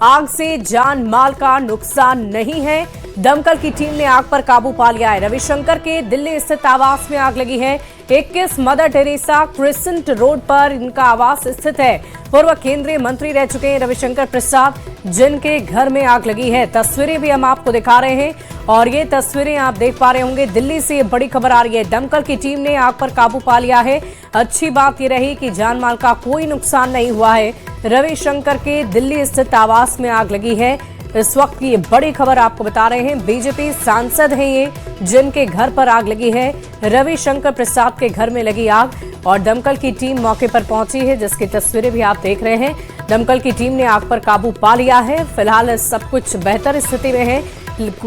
आग से जान माल का नुकसान नहीं है। दमकल की टीम ने आग पर काबू पा लिया है। रविशंकर के दिल्ली स्थित आवास में आग लगी है। 21 मदर टेरेसा क्रिसेंट रोड पर इनका आवास स्थित है। पूर्व केंद्रीय मंत्री रह चुके हैं रविशंकर प्रसाद, जिनके घर में आग लगी है। तस्वीरें भी हम आपको दिखा रहे हैं और ये तस्वीरें आप देख पा रहे होंगे। दिल्ली से ये बड़ी खबर आ रही है। दमकल की टीम ने आग पर काबू पा लिया है। अच्छी बात ये रही कि जान माल का कोई नुकसान नहीं हुआ है। रविशंकर के दिल्ली स्थित आवास में आग लगी है। इस वक्त की ये बड़ी खबर आपको बता रहे हैं। बीजेपी सांसद हैं ये, जिनके घर पर आग लगी है। रविशंकर प्रसाद के घर में लगी आग और दमकल की टीम मौके पर पहुंची है, जिसकी तस्वीरें भी आप देख रहे हैं। दमकल की टीम ने आग पर काबू पा लिया है। फिलहाल सब कुछ बेहतर स्थिति में है।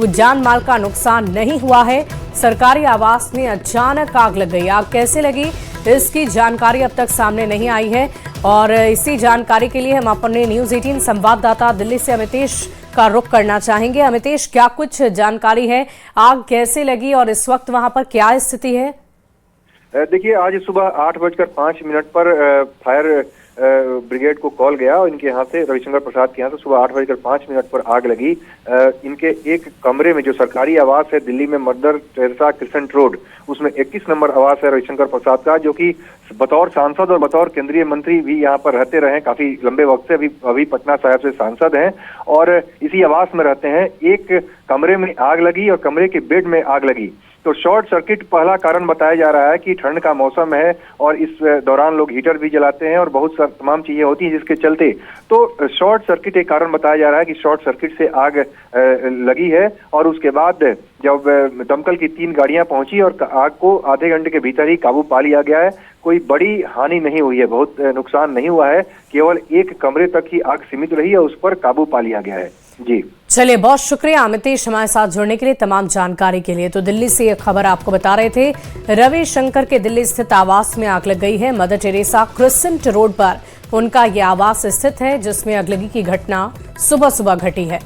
जान माल का नुकसान नहीं हुआ है। सरकारी आवास में अचानक आग लग गई। आग कैसे लगी इसकी जानकारी अब तक सामने नहीं आई है और इसी जानकारी के लिए हम अपने न्यूज 18 संवाददाता दिल्ली से अमितेश का रुख करना चाहेंगे। अमितेश, क्या कुछ जानकारी है? आग कैसे लगी और इस वक्त वहां पर क्या स्थिति है? देखिए, आज सुबह 8:05 पर फायर ब्रिगेड को कॉल गया और इनके यहाँ से रविशंकर प्रसाद के यहाँ से सुबह 8:05 पर आग लगी। इनके एक कमरे में, जो सरकारी आवास है दिल्ली में मदर टेरेसा क्रिसेंट रोड, उसमें 21 नंबर आवास है रविशंकर प्रसाद का, जो कि बतौर सांसद और बतौर केंद्रीय मंत्री भी यहाँ पर रहते रहे काफी लंबे वक्त से। अभी पटना साहिब से सांसद हैं और इसी आवास में रहते हैं। एक कमरे में आग लगी और कमरे के बेड में आग लगी। तो शॉर्ट सर्किट पहला कारण बताया जा रहा है कि ठंड का मौसम है और इस दौरान लोग हीटर भी जलाते हैं और बहुत तमाम चीजें होती हैं जिसके चलते तो शॉर्ट सर्किट एक कारण बताया जा रहा है कि शॉर्ट सर्किट से आग लगी है। और उसके बाद जब दमकल की 3 गाड़ियां पहुंची और आग को आधे घंटे के भीतर ही काबू पा लिया गया है। कोई बड़ी हानि नहीं हुई है, बहुत नुकसान नहीं हुआ है। केवल एक कमरे तक ही आग सीमित रही है, उस पर काबू पा लिया गया है। जी चलिए, बहुत शुक्रिया अमितेश हमारे साथ जुड़ने के लिए, तमाम जानकारी के लिए। तो दिल्ली से ये खबर आपको बता रहे थे। रविशंकर के दिल्ली स्थित आवास में आग लग गई है। मदर टेरेसा क्रिसेंट रोड पर उनका ये आवास स्थित है, जिसमें आगलगी की घटना सुबह सुबह घटी है।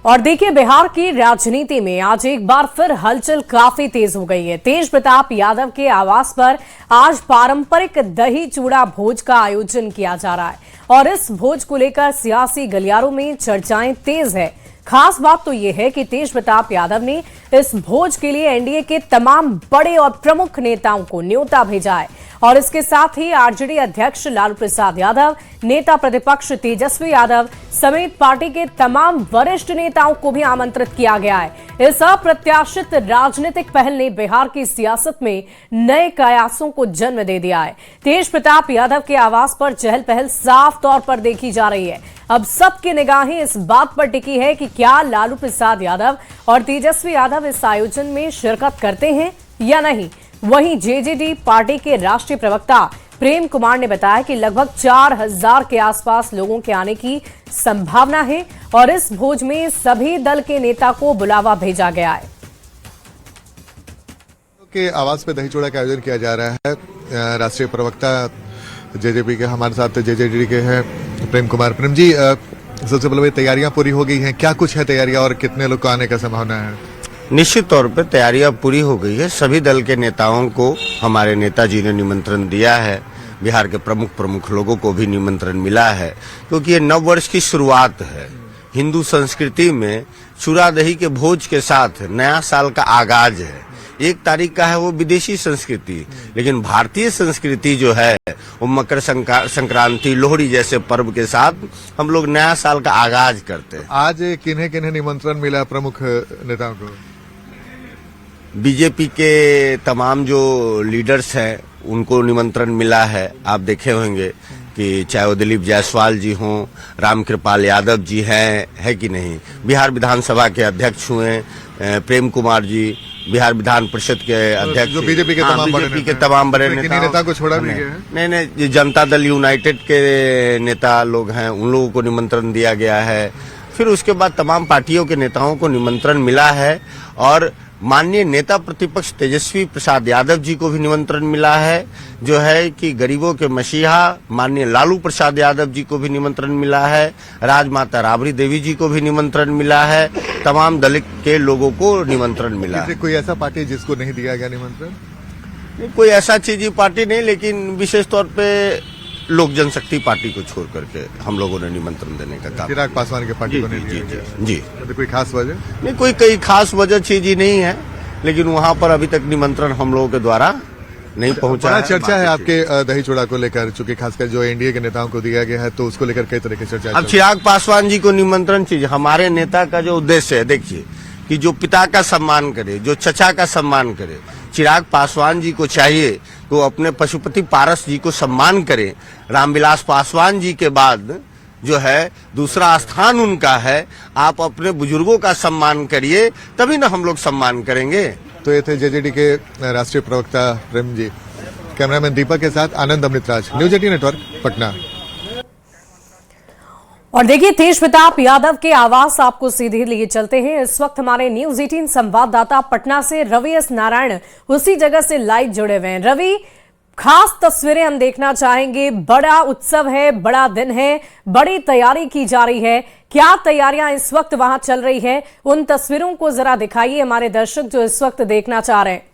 और देखिए, बिहार की राजनीति में आज एक बार फिर हलचल काफी तेज हो गई है। तेज प्रताप यादव के आवास पर आज पारंपरिक दही चूड़ा भोज का आयोजन किया जा रहा है और इस भोज को लेकर सियासी गलियारों में चर्चाएं तेज है। खास बात तो यह है कि तेज प्रताप यादव ने इस भोज के लिए एनडीए के तमाम बड़े और प्रमुख नेताओं को न्योता भेजा है और इसके साथ ही आरजेडी अध्यक्ष लालू प्रसाद यादव, नेता प्रतिपक्ष तेजस्वी यादव समेत पार्टी के तमाम वरिष्ठ नेताओं को भी आमंत्रित किया गया है। इस अप्रत्याशित राजनीतिक पहल ने बिहार की सियासत में नए कयासों को जन्म दे दिया है। तेज प्रताप यादव के आवास पर चहल पहल साफ तौर पर देखी जा रही है। अब सबकी निगाहें इस बात पर टिकी है कि क्या लालू प्रसाद यादव और तेजस्वी यादव इस आयोजन में शिरकत करते हैं या नहीं। वहीं जेजेडी पार्टी के राष्ट्रीय प्रवक्ता प्रेम कुमार ने बताया कि लगभग 4000 के आसपास लोगों के आने की संभावना है और इस भोज में सभी दल के नेता को बुलावा भेजा गया है। के आवास पे दही चूड़ा का आयोजन किया जा रहा है। राष्ट्रीय प्रवक्ता जेजेपी के हमारे साथ जेजेडी के हैं प्रेम कुमार। प्रेम जी, सबसे पहले तैयारियां पूरी हो गई हैं, क्या कुछ है तैयारियां और कितने लोग को आने का संभावना है? निश्चित तौर पर तैयारियां पूरी हो गई है। सभी दल के नेताओं को हमारे नेताजी ने निमंत्रण दिया है। बिहार के प्रमुख लोगों को भी निमंत्रण मिला है, क्योंकि ये नव वर्ष की शुरुआत है। हिंदू संस्कृति में चूड़ा दही के भोज के साथ नया साल का आगाज है। 1 तारीख का है वो विदेशी संस्कृति, लेकिन भारतीय संस्कृति जो है वो मकर संक्रांति, लोहड़ी जैसे पर्व के साथ हम लोग नया साल का आगाज करते हैं। आज किन्हें किन्हें निमंत्रण मिला प्रमुख नेताओं को? बीजेपी के तमाम जो लीडर्स हैं उनको निमंत्रण मिला है। आप देखे होंगे कि चाहे वो दिलीप जायसवाल जी हों, रामकृपाल यादव जी है कि नहीं। बिहार विधानसभा के अध्यक्ष हुए प्रेम कुमार जी, बिहार विधान परिषद के अध्यक्ष, जो बीजेपी के तमाम बड़े नेता को छोड़ा भी गया है। नहीं, जनता दल यूनाइटेड के नेता लोग हैं, उन लोगों को निमंत्रण दिया गया है। फिर उसके बाद तमाम पार्टियों के नेताओं को निमंत्रण मिला है और माननीय नेता प्रतिपक्ष तेजस्वी प्रसाद यादव जी को भी निमंत्रण मिला है, जो है कि गरीबों के मसीहा माननीय लालू प्रसाद यादव जी को भी निमंत्रण मिला है। राजमाता राबड़ी देवी जी को भी निमंत्रण मिला है। तमाम दल के लोगों को निमंत्रण मिला है। कोई ऐसा पार्टी जिसको नहीं दिया गया निमंत्रण? कोई ऐसा चीज पार्टी नहीं, लेकिन विशेष तौर पे लोक जनशक्ति पार्टी को छोड़ करके हम लोगों ने निमंत्रण देने का काम। चिराग पासवान के पार्टी को नहीं जी, लिया जी, गया। जी। तो कोई खास वजह? नहीं, कोई खास वजह चीज ही नहीं है, लेकिन वहां पर अभी तक निमंत्रण हम लोगों के द्वारा नहीं पहुंचा बड़ा है। चर्चा है आपके दही चूड़ा को लेकर, चूंकि खासकर जो एनडीए के नेताओं को दिया गया है तो उसको लेकर कई तरह की चर्चा अब चिराग पासवान जी को निमंत्रण चाहिए। हमारे नेता का जो उद्देश्य है, देखिए कि जो पिता का सम्मान करे, जो चचा का सम्मान करे, चिराग पासवान जी को चाहिए तो अपने पशुपति पारस जी को सम्मान करें। रामविलास पासवान जी के बाद जो है दूसरा स्थान उनका है। आप अपने बुजुर्गों का सम्मान करिए, तभी ना हम लोग सम्मान करेंगे। तो ये थे जेजेडी के राष्ट्रीय प्रवक्ता प्रेम जी। कैमरामैन दीपक के साथ आनंद अमृतराज, न्यूज 18 नेटवर्क, पटना। और देखिए, तेज प्रताप यादव के आवास आपको सीधे लिए चलते हैं। इस वक्त हमारे न्यूज 18 संवाददाता पटना से रवि एस नारायण उसी जगह से लाइव जुड़े हुए हैं। रवि, खास तस्वीरें हम देखना चाहेंगे। बड़ा उत्सव है, बड़ा दिन है, बड़ी तैयारी की जा रही है। क्या तैयारियां इस वक्त वहां चल रही है, उन तस्वीरों को जरा दिखाइए हमारे दर्शक जो इस वक्त देखना चाह रहे हैं।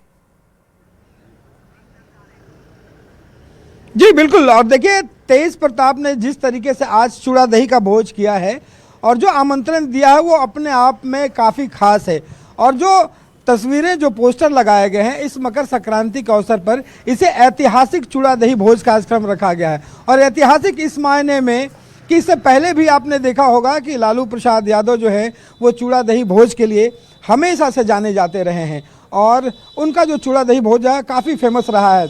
जी बिल्कुल। और देखिए, तेज प्रताप ने जिस तरीके से आज चूड़ा दही का भोज किया है और जो आमंत्रण दिया है वो अपने आप में काफ़ी खास है। और जो तस्वीरें, जो पोस्टर लगाए गए हैं इस मकर संक्रांति के अवसर पर, इसे ऐतिहासिक चूड़ा दही भोज कार्यक्रम रखा गया है। और ऐतिहासिक इस मायने में कि इससे पहले भी आपने देखा होगा कि लालू प्रसाद यादव जो है वो चूड़ा दही भोज के लिए हमेशा से जाने जाते रहे हैं और उनका जो चूड़ा दही भोज है काफ़ी फेमस रहा है।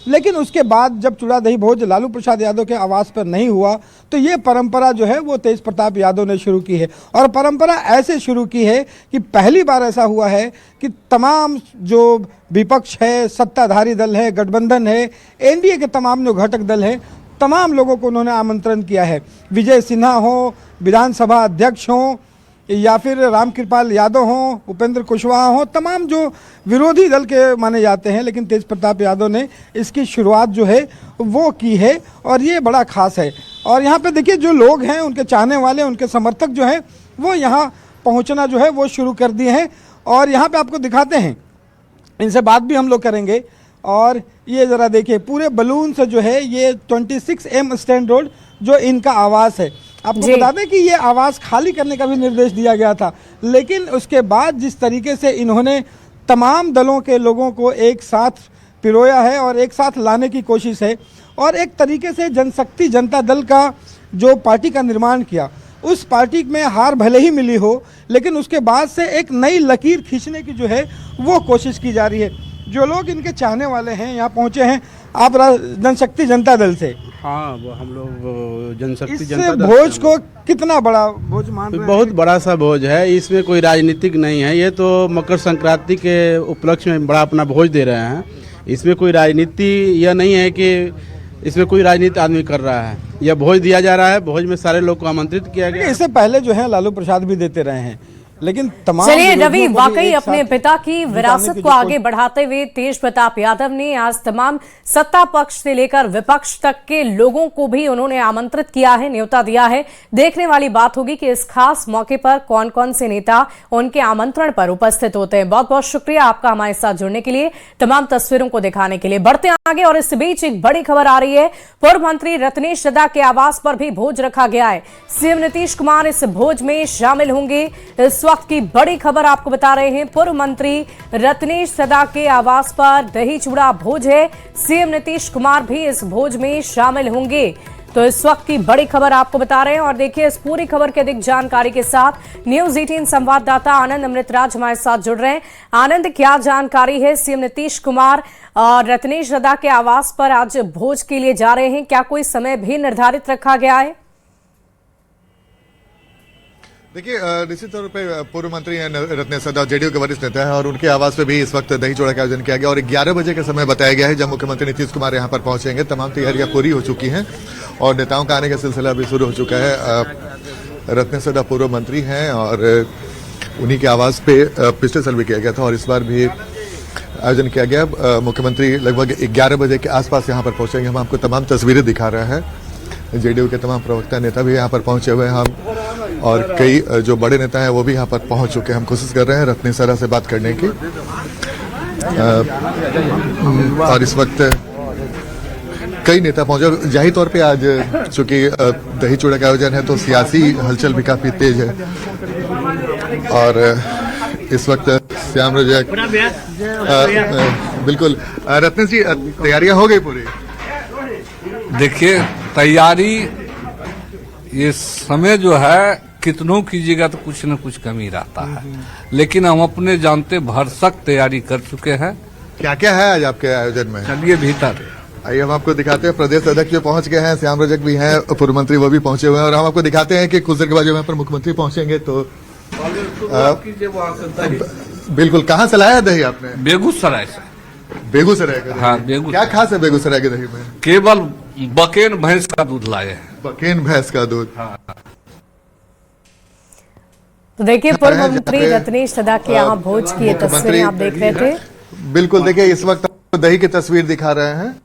लेकिन उसके बाद जब चूड़ा दही भोज लालू प्रसाद यादव के आवास पर नहीं हुआ तो ये परंपरा जो है वो तेज प्रताप यादव ने शुरू की है। और परंपरा ऐसे शुरू की है कि पहली बार ऐसा हुआ है कि तमाम जो विपक्ष है, सत्ताधारी दल है, गठबंधन है, एनडीए के तमाम जो घटक दल हैं, तमाम लोगों को उन्होंने आमंत्रण किया है। विजय सिन्हा हो, विधानसभा अध्यक्ष हों, या फिर रामकृपाल यादव हों, उपेंद्र कुशवाहा हों, तमाम जो विरोधी दल के माने जाते हैं, लेकिन तेज प्रताप यादव ने इसकी शुरुआत जो है वो की है और ये बड़ा खास है। और यहाँ पे देखिए, जो लोग हैं, उनके चाहने वाले, उनके समर्थक जो हैं वो यहाँ पहुँचना जो है वो शुरू कर दिए हैं। और यहाँ पे आपको दिखाते हैं, इनसे बात भी हम लोग करेंगे। और ये ज़रा देखिए, पूरे बलून से जो है ये 26M स्टैंड रोड जो इनका आवास है। आपको बता दें कि ये आवास खाली करने का भी निर्देश दिया गया था, लेकिन उसके बाद जिस तरीके से इन्होंने तमाम दलों के लोगों को एक साथ पिरोया है और एक साथ लाने की कोशिश है और एक तरीके से जनशक्ति जनता दल का जो पार्टी का निर्माण किया, उस पार्टी में हार भले ही मिली हो, लेकिन उसके बाद से एक नई लकीर खींचने की जो है वो कोशिश की जा रही है। जो लोग इनके चाहने वाले हैं यहाँ पहुँचे हैं। आप जनशक्ति जनता दल से? हाँ, वो हम लोग जनशक्ति इस जनता दल भोज को कितना बड़ा भोज मान रहे हैं? बहुत बड़ा सा भोज है, इसमें कोई राजनीतिक नहीं है। ये तो मकर संक्रांति के उपलक्ष्य में बड़ा अपना भोज दे रहे हैं। इसमें कोई राजनीति यह नहीं है कि इसमें कोई राजनीति आदमी कर रहा है। यह भोज दिया जा रहा है, भोज में सारे लोग को आमंत्रित किया गया। इससे पहले जो है लालू प्रसाद भी देते रहे हैं, लेकिन तमाम चलिए रवि, वाकई अपने पिता की विरासत को आगे बढ़ाते हुए तेज प्रताप यादव ने आज तमाम सत्ता पक्ष से लेकर विपक्ष तक के लोगों को भी उन्होंने आमंत्रित किया है, न्योता दिया है। देखने वाली बात होगी कि इस खास मौके पर कौन कौन से नेता उनके आमंत्रण पर उपस्थित होते हैं। बहुत बहुत शुक्रिया आपका हमारे साथ जुड़ने के लिए, तमाम तस्वीरों को दिखाने के लिए। बढ़ते आगे, और इस बीच एक बड़ी खबर आ रही है। पूर्व मंत्री रत्नेश सदा के आवास पर भी भोज रखा गया है। सीएम नीतीश कुमार इस भोज में शामिल होंगे। इस वक्त की बड़ी खबर आपको बता रहे हैं, पूर्व मंत्री रत्नेश सदा के आवास पर दही चूड़ा भोज है। सीएम नीतीश कुमार भी इस भोज में शामिल होंगे। तो इस वक्त की बड़ी खबर आपको बता रहे हैं। और देखिए, इस पूरी खबर की अधिक जानकारी के साथ न्यूज 18 संवाददाता आनंद अमृतराज हमारे साथ जुड़ रहे हैं। आनंद, क्या जानकारी है? सीएम नीतीश कुमार और रत्नेश सदा के आवास पर आज भोज के लिए जा रहे हैं, क्या कोई समय भी निर्धारित रखा गया है? देखिए, निश्चित तौर पे पूर्व मंत्री रत्नेश सदा जेडीयू के वरिष्ठ नेता है और उनके आवास पे भी इस वक्त दही चूड़ा का आयोजन किया गया और 11 बजे का समय बताया गया है जब मुख्यमंत्री नीतीश कुमार यहां पर पहुंचेंगे। तमाम तैयारियां पूरी हो चुकी हैं और नेताओं का आने का सिलसिला भी शुरू हो चुका है। रत्नेश सदा पूर्व मंत्री हैं और उन्हीं के आवास पे पिछले साल भी किया गया था और इस बार भी आयोजन किया गया। मुख्यमंत्री लगभग 11 बजे के आसपास यहाँ पर पहुंचेंगे। हम आपको तमाम तस्वीरें दिखा रहे हैं। जेडीयू के तमाम प्रवक्ता नेता भी यहाँ पर पहुंचे हुए हैं हम और कई जो बड़े नेता हैं वो भी यहाँ पर पहुंच चुके हैं। हम कोशिश कर रहे हैं रत्नेश सदा से बात करने की और इस वक्त कई नेता पहुंचे। जाहिर तौर पे आज चूंकि दही चूड़ा का आयोजन है तो सियासी हलचल भी काफी तेज है और इस वक्त श्याम रजक बिल्कुल। रत्नेश जी, तैयारियां हो गई पूरी? देखिए, तैयारी ये समय जो है कितनों कीजिएगा तो कुछ न कुछ कमी रहता है, लेकिन हम अपने जानते भरसक तैयारी कर चुके हैं। क्या क्या है आज आपके आयोजन में? चलिए भीतर। आइए हम आपको दिखाते हैं। प्रदेश अध्यक्ष जो पहुंच गए हैं, श्याम रजक भी हैं, पूर्व मंत्री वो भी पहुंचे हुए हैं और हम आपको दिखाते हैं कि कुछ देर के बाद जब यहाँ पर मुख्यमंत्री पहुंचेंगे तो बिल्कुल। कहाँ से लाया दही आपने? बेगूसराय से। बेगूसराय का? हाँ, बेगूसराय। क्या खास है बेगूसराय के दही में? केवल बकेन भैंस का दूध लाए हैं। बकेन भैंस का दूध? हाँ। तो देखिए, पूर्व मंत्री रत्नेश सदा के यहाँ भोज की ये तस्वीरें आप देख रहे थे। बिल्कुल। देखिए, इस वक्त आपको दही की तस्वीर दिखा रहे हैं।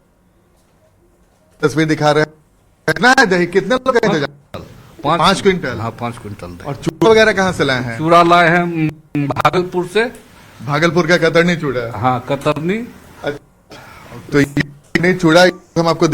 कितना है दही? कितने लोग का इंतजाम? 5 क्विंटल। हाँ, 5 क्विंटल दही। और चूड़ा वगैरह कहाँ से लाए हैं? चूड़ा लाए हैं भागलपुर से। भागलपुर का कतरनी चूड़ा? हाँ, कतरनी। तो ये चूड़ा हम आपको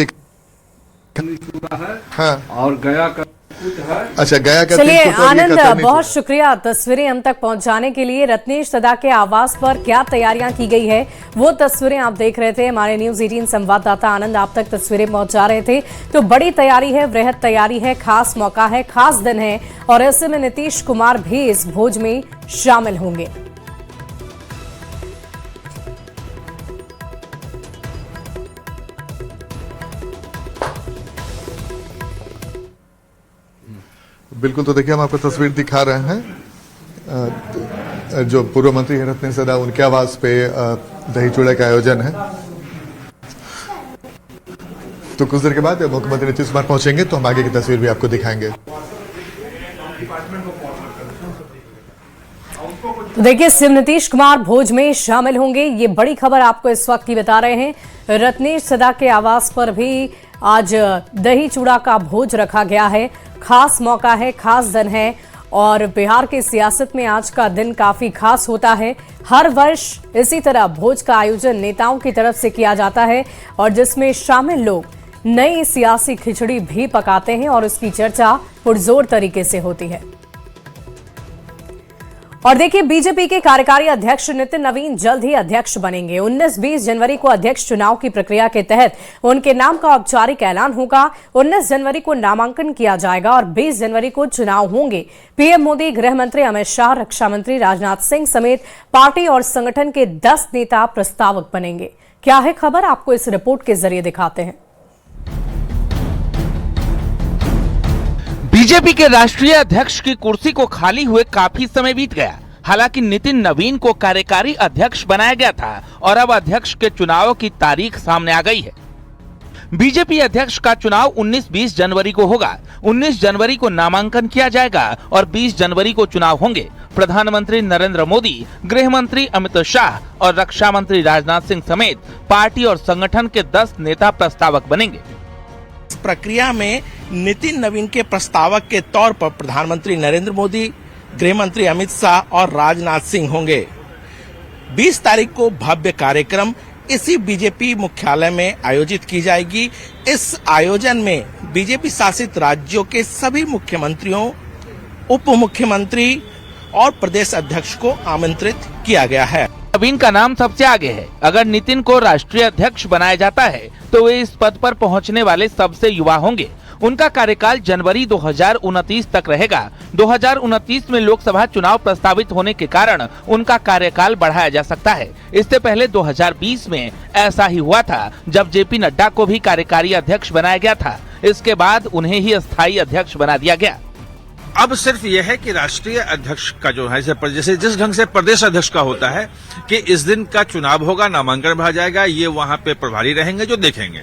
चूड़ा है। हाँ। और गया का कुछ है। अच्छा, गया का। चलिए आनंद, बहुत शुक्रिया तस्वीरें हम तक पहुंचाने के लिए। रत्नेश सदा के आवास पर क्या तैयारियां की गई है वो तस्वीरें आप देख रहे थे। हमारे न्यूज 18 संवाददाता आनंद आप तक तस्वीरें पहुंचा रहे थे। तो बड़ी तैयारी है, वृहद तैयारी है, खास मौका है, खास दिन है और ऐसे में नीतीश कुमार भी इस भोज में शामिल होंगे। बिल्कुल। तो देखिए, हम आपको तस्वीर दिखा रहे हैं। जो पूर्व मंत्री हैं रत्नेश सदा, उनके आवास पे दही चूड़ा का आयोजन है। तो कुछ देर के बाद जब मुख्यमंत्री नीतीश कुमार पहुंचेंगे तो हम आगे की तस्वीर भी आपको दिखाएंगे। तो देखिए, सीएम नीतीश कुमार भोज में शामिल होंगे, ये बड़ी खबर आपको इस वक्त की बता रहे हैं। रत्नेश सदा के आवास पर भी आज दही चूड़ा का भोज रखा गया है। खास मौका है, खास दिन है और बिहार की सियासत में आज का दिन काफी खास होता है। हर वर्ष इसी तरह भोज का आयोजन नेताओं की तरफ से किया जाता है और जिसमें शामिल लोग नई सियासी खिचड़ी भी पकाते हैं और उसकी चर्चा पुरजोर तरीके से होती है। और देखिए, बीजेपी के कार्यकारी अध्यक्ष नितिन नवीन जल्द ही अध्यक्ष बनेंगे। 19-20 जनवरी को अध्यक्ष चुनाव की प्रक्रिया के तहत उनके नाम का औपचारिक ऐलान होगा। 19 जनवरी को नामांकन किया जाएगा और 20 जनवरी को चुनाव होंगे। पीएम मोदी, गृह मंत्री अमित शाह, रक्षा मंत्री राजनाथ सिंह समेत पार्टी और संगठन के 10 नेता प्रस्तावक बनेंगे। क्या है खबर, आपको इस रिपोर्ट के जरिए दिखाते हैं। बीजेपी के राष्ट्रीय अध्यक्ष की कुर्सी को खाली हुए काफी समय बीत गया। हालांकि नितिन नवीन को कार्यकारी अध्यक्ष बनाया गया था और अब अध्यक्ष के चुनाव की तारीख सामने आ गई है। बीजेपी अध्यक्ष का चुनाव 19-20 जनवरी को होगा। 19 जनवरी को नामांकन किया जाएगा और 20 जनवरी को चुनाव होंगे। प्रधानमंत्री नरेंद्र मोदी, गृह मंत्री अमित शाह और रक्षा मंत्री राजनाथ सिंह समेत पार्टी और संगठन के 10 नेता प्रस्तावक बनेंगे। इस प्रक्रिया में नितिन नवीन के प्रस्तावक के तौर पर प्रधानमंत्री नरेंद्र मोदी, गृह मंत्री अमित शाह और राजनाथ सिंह होंगे। 20 तारीख को भव्य कार्यक्रम इसी बीजेपी मुख्यालय में आयोजित की जाएगी। इस आयोजन में बीजेपी शासित राज्यों के सभी मुख्यमंत्रियों, उप मुख्यमंत्री और प्रदेश अध्यक्ष को आमंत्रित किया गया है। नवीन का नाम सबसे आगे है। अगर नितिन को राष्ट्रीय अध्यक्ष बनाया जाता है तो वे इस पद पर पहुंचने वाले सबसे युवा होंगे। उनका कार्यकाल जनवरी 2029 तक रहेगा। 2029 में लोकसभा चुनाव प्रस्तावित होने के कारण उनका कार्यकाल बढ़ाया जा सकता है। इससे पहले 2020 में ऐसा ही हुआ था, जब जेपी नड्डा को भी कार्यकारी अध्यक्ष बनाया गया था। इसके बाद उन्हें ही अस्थायी अध्यक्ष बना दिया गया। अब सिर्फ यह है कि राष्ट्रीय अध्यक्ष का जो है, जैसे जिस ढंग से प्रदेश अध्यक्ष का होता है कि इस दिन का चुनाव होगा, नामांकन भरा जाएगा, ये वहां पे प्रभारी रहेंगे जो देखेंगे।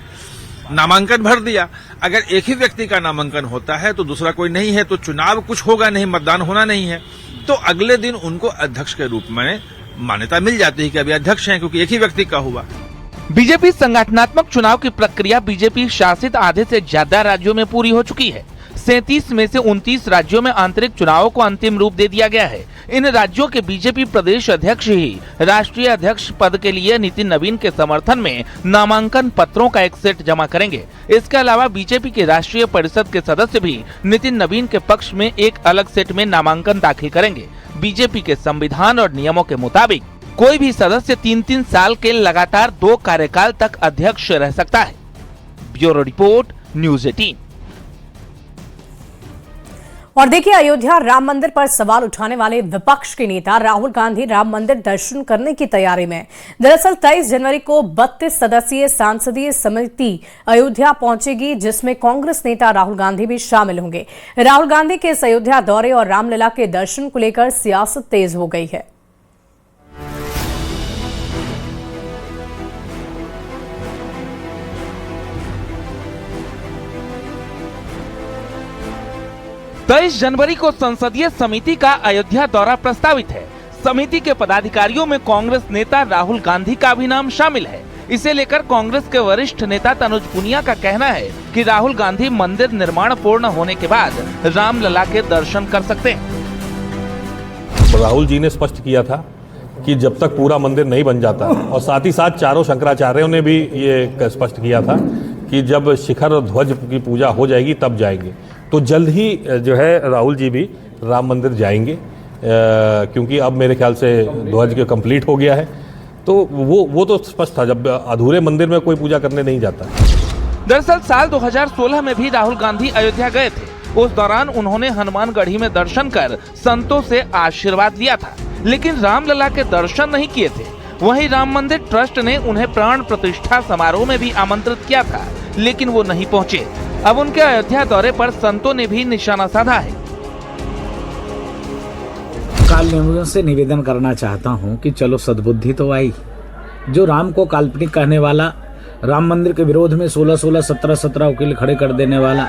नामांकन भर दिया, अगर एक ही व्यक्ति का नामांकन होता है तो दूसरा कोई नहीं है तो चुनाव कुछ होगा नहीं, मतदान होना नहीं है, तो अगले दिन उनको अध्यक्ष के रूप में मान्यता मिल जाती है कि अभी अध्यक्ष हैं, क्योंकि एक ही व्यक्ति का हुआ। बीजेपी संगठनात्मक चुनाव की प्रक्रिया बीजेपी शासित आधे से ज्यादा राज्यों में पूरी हो चुकी है। 37 में से 29 राज्यों में आंतरिक चुनावों को अंतिम रूप दे दिया गया है। इन राज्यों के बीजेपी प्रदेश अध्यक्ष ही राष्ट्रीय अध्यक्ष पद के लिए नितिन नवीन के समर्थन में नामांकन पत्रों का एक सेट जमा करेंगे। इसके अलावा बीजेपी के राष्ट्रीय परिषद के सदस्य भी नितिन नवीन के पक्ष में एक अलग सेट में नामांकन दाखिल करेंगे। बीजेपी के संविधान और नियमों के मुताबिक कोई भी सदस्य 3-3 साल के लगातार 2 कार्यकाल तक अध्यक्ष रह सकता है। Bureau report, news 18। और देखिए, अयोध्या राम मंदिर पर सवाल उठाने वाले विपक्ष के नेता राहुल गांधी राम मंदिर दर्शन करने की तैयारी में। दरअसल 23 जनवरी को 32 सदस्यीय सांसदीय समिति अयोध्या पहुंचेगी, जिसमें कांग्रेस नेता राहुल गांधी भी शामिल होंगे। राहुल गांधी के इस अयोध्या दौरे और रामलला के दर्शन को लेकर सियासत तेज हो गई है। तेईस जनवरी को संसदीय समिति का अयोध्या दौरा प्रस्तावित है। समिति के पदाधिकारियों में कांग्रेस नेता राहुल गांधी का भी नाम शामिल है। इसे लेकर कांग्रेस के वरिष्ठ नेता तनुज पुनिया का कहना है कि राहुल गांधी मंदिर निर्माण पूर्ण होने के बाद रामलला के दर्शन कर सकते हैं। राहुल जी ने स्पष्ट किया था कि जब तक पूरा मंदिर नहीं बन जाता, और साथ ही साथ चारों शंकराचार्यों ने भी ये स्पष्ट किया था कि जब शिखर और ध्वज की पूजा हो जाएगी तब जाएंगे। तो जल्द ही जो है राहुल जी भी राम मंदिर जाएंगे, क्योंकि अब मेरे ख्याल से ध्वज के कंप्लीट हो गया है। तो वो तो स्पष्ट था, जब अधूरे मंदिर में कोई पूजा करने नहीं जाता। दरअसल साल 2016 में भी राहुल गांधी अयोध्या गए थे। उस दौरान उन्होंने हनुमानगढ़ी में दर्शन कर संतों से आशीर्वाद लिया था, लेकिन रामलला के दर्शन नहीं किए थे। वहीं राम मंदिर ट्रस्ट ने उन्हें प्राण प्रतिष्ठा समारोह में भी आमंत्रित किया था, लेकिन वो नहीं पहुंचे। अब उनके अयोध्या दौरे पर संतों ने भी निशाना साधा है। काल से निवेदन करना चाहता हूं कि चलो सद्बुद्धि तो आई। जो राम को काल्पनिक कहने वाला, राम मंदिर के विरोध में 16-16, 17-17 वकील खड़े कर देने वाला,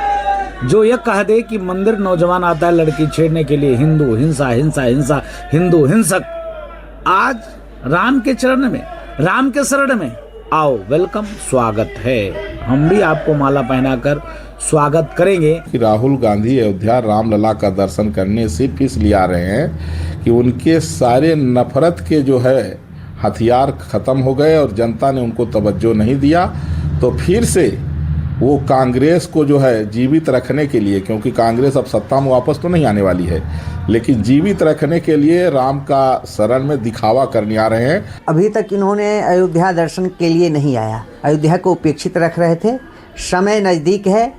जो यह कह दे कि मंदिर नौजवान आता है लड़की छेड़ने के लिए, हिंदू हिंसा हिंसा हिंसा, हिंदू हिंसक, आज राम के चरण में, राम के शरण में आओ, वेलकम, स्वागत है। हम भी आपको माला पहनाकर स्वागत करेंगे। कि राहुल गांधी अयोध्या रामलला का दर्शन करने सिर्फ इसलिए आ रहे हैं कि उनके सारे नफरत के जो है हथियार खत्म हो गए और जनता ने उनको तवज्जो नहीं दिया। तो फिर से वो कांग्रेस को जो है जीवित रखने के लिए, क्योंकि कांग्रेस अब सत्ता में वापस तो नहीं आने वाली है, लेकिन जीवित रखने के लिए राम का शरण में दिखावा करने आ रहे हैं। अभी तक इन्होंने अयोध्या दर्शन के लिए नहीं आया, अयोध्या को उपेक्षित रख रहे थे। समय नज़दीक है,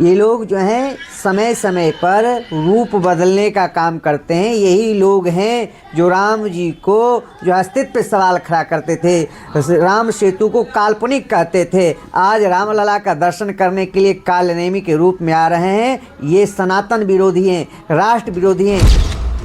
ये लोग जो हैं समय समय पर रूप बदलने का काम करते हैं। यही लोग हैं जो राम जी को जो अस्तित्व पे सवाल खड़ा करते थे, राम सेतु को काल्पनिक कहते थे, आज रामलला का दर्शन करने के लिए कालनेमी के रूप में आ रहे हैं। ये सनातन विरोधी हैं, राष्ट्र विरोधी हैं।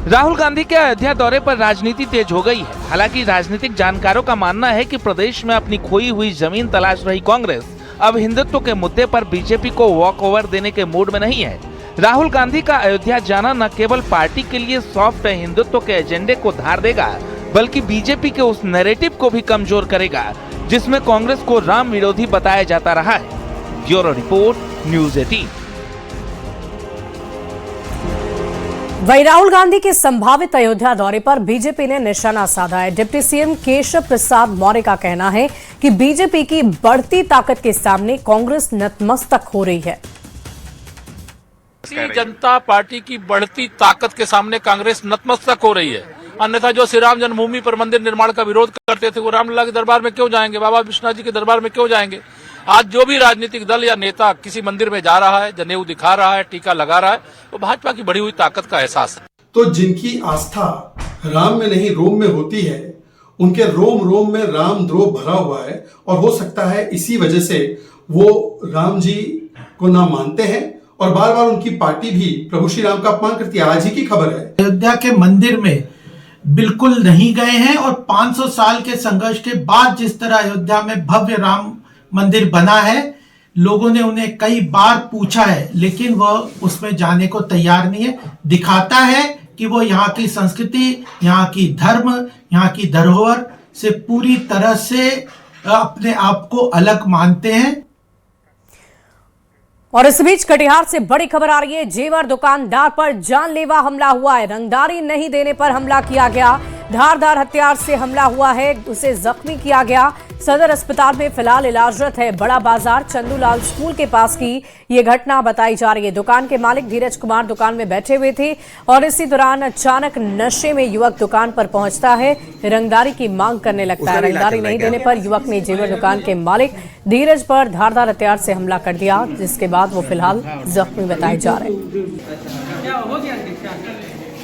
राहुल गांधी के अयोध्या दौरे पर राजनीति तेज हो गई है। हालांकि राजनीतिक जानकारों का मानना है कि प्रदेश में अपनी खोई हुई जमीन तलाश रही कांग्रेस अब हिंदुत्व के मुद्दे पर बीजेपी को वॉक ओवर देने के मूड में नहीं है। राहुल गांधी का अयोध्या जाना न केवल पार्टी के लिए सॉफ्ट हिंदुत्व के एजेंडे को धार देगा, बल्कि बीजेपी के उस नैरेटिव को भी कमजोर करेगा जिसमें कांग्रेस को राम विरोधी बताया जाता रहा है। Bureau report, news 18। वहीं राहुल गांधी के संभावित अयोध्या दौरे पर बीजेपी ने निशाना साधा है। डिप्टी सीएम केशव प्रसाद मौर्य का कहना है कि बीजेपी की बढ़ती ताकत के सामने कांग्रेस नतमस्तक हो रही है। भारतीय जनता पार्टी की बढ़ती ताकत के सामने कांग्रेस नतमस्तक हो रही है। अन्यथा जो श्री राम जन्मभूमि पर मंदिर निर्माण का विरोध करते थे वो रामलला के दरबार में क्यों जाएंगे, बाबा विश्वनाथ जी के दरबार में क्यों जाएंगे। आज जो भी राजनीतिक दल या नेता किसी मंदिर में जा रहा है, जनेऊ दिखा रहा है, टीका लगा रहा है, तो भाजपा की बढ़ी हुई ताकत का एहसास है। तो जिनकी आस्था राम में नहीं रोम में होती है, उनके रोम रोम में राम द्रोह भरा हुआ है, और हो सकता है इसी वजह से वो राम जी को ना मानते हैं और बार बार उनकी पार्टी भी प्रभु श्री राम का अपमान करती है। आज ही की खबर है, अयोध्या के मंदिर में बिल्कुल नहीं गए हैं, और 500 साल के संघर्ष के बाद जिस तरह अयोध्या में भव्य राम मंदिर बना है, लोगों ने उन्हें कई बार पूछा है, लेकिन वह उसमें जाने को तैयार नहीं है। दिखाता है कि वो यहाँ की संस्कृति, यहाँ की धर्म, यहाँ की धरोहर से पूरी तरह से अपने आप को अलग मानते हैं। और इस बीच कटिहार से बड़ी खबर आ रही है। जेवर दुकानदार पर जानलेवा हमला हुआ है। रंगदारी नहीं देने पर हमला किया गया। धारदार हथियार से हमला हुआ है, उसे जख्मी किया गया। सदर अस्पताल में फिलहाल इलाजरत है। बड़ा बाजार चंदूलाल स्कूल के पास की ये घटना बताई जा रही है। दुकान के मालिक धीरज कुमार दुकान में बैठे हुए थे और इसी दौरान अचानक नशे में युवक दुकान पर पहुंचता है, रंगदारी की मांग करने लगता है। रंगदारी नहीं देने पर युवक ने जेवर दुकान के मालिक धीरज पर धारदार हथियार से हमला कर दिया, जिसके बाद वो फिलहाल जख्मी बताए जा रहे हैं।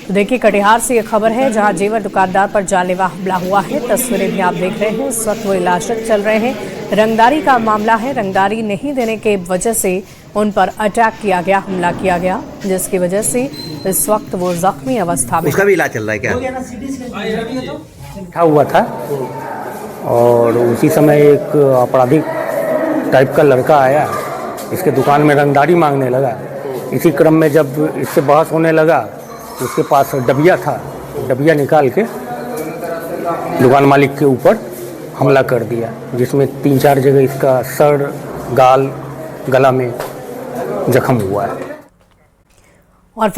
तो देखिए, कटिहार से ये खबर है जहां जेवर दुकानदार पर जानलेवा हमला हुआ है। तस्वीरें भी आप देख रहे हैं। इस वक्त वो इलाजरत चल रहे हैं। रंगदारी का मामला है। रंगदारी नहीं देने के वजह से उन पर अटैक किया गया, हमला किया गया, जिसकी वजह से इस वक्त वो जख्मी अवस्था में। उसका भी इलाज चल रहा है क्या? हुआ था और उसी समय एक आपराधिक टाइप का लड़का आया, इसके दुकान में रंगदारी मांगने लगा। इसी क्रम में जब इससे बहस होने लगा, उसके पास डबिया था, डबिया निकाल के दुकान मालिक के ऊपर हमला कर दिया, जिसमें 3-4 जगह इसका सर, गाल, गला में जख्म हुआ है। और